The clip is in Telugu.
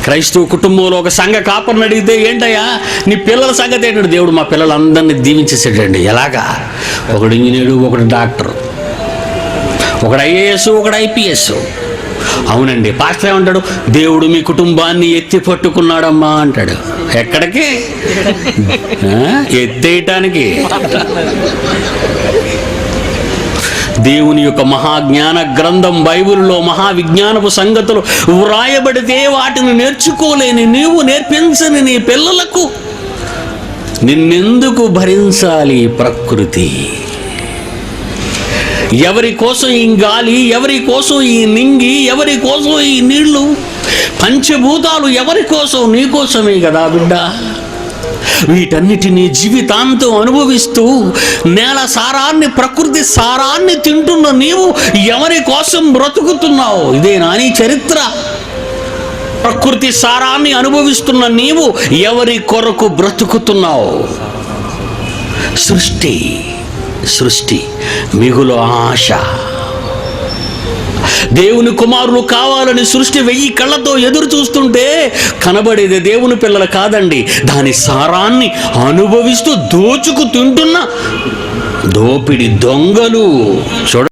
క్రైస్తవ కుటుంబంలో ఒక సంఘ కాపరిని అడిగితే, ఏంటయ్యా నీ పిల్లల సంగతి ఏంటంటే, దేవుడు మా పిల్లలందరినీ దీవించేసాడండి. ఎలాగా? ఒకడు ఇంజనీరు, ఒకడు డాక్టర్, ఒకడు ఐఏఎస్, ఒకడు ఐపీఎస్. అవునండి. పాస్టర్ ఏమంటాడు? దేవుడు మీ కుటుంబాన్ని ఎత్తి పట్టుకున్నాడమ్మా అంటాడు. ఎక్కడికి? ఎత్తేయటానికి. దేవుని యొక్క మహాజ్ఞాన గ్రంథం బైబిల్లో మహావిజ్ఞానపు సంగతులు వ్రాయబడితే వాటిని నేర్చుకోలేని నీవు నేర్పించని నీ పిల్లలకు నిన్నెందుకు భరించాలి ప్రకృతి? ఎవరి కోసం ఈ గాలి, ఎవరి కోసం ఈ నింగి, ఎవరి కోసం ఈ నీళ్లు? పంచభూతాలు ఎవరి కోసం? నీ కోసమే కదా బిడ్డ. వీటన్నిటినీ జీవితాంతం అనుభవిస్తూ నేల సారాన్ని, ప్రకృతి సారాన్ని తింటున్న నీవు ఎవరి కోసం బ్రతుకుతున్నావు? ఇదేనా నీ చరిత్ర? ప్రకృతి సారాన్ని అనుభవిస్తున్న నీవు ఎవరి కొరకు బ్రతుకుతున్నావు? సృష్టి మిగులు ఆశ. దేవుని కుమారులు కావాలని సృష్టి 1000 కళ్ళతో ఎదురు చూస్తుంటే కనబడేది దేవుని పిల్లలు కాదండి, దాని సారాన్ని అనుభవిస్తూ దోచుకు తింటున్న దోపిడి దొంగలు. చూడ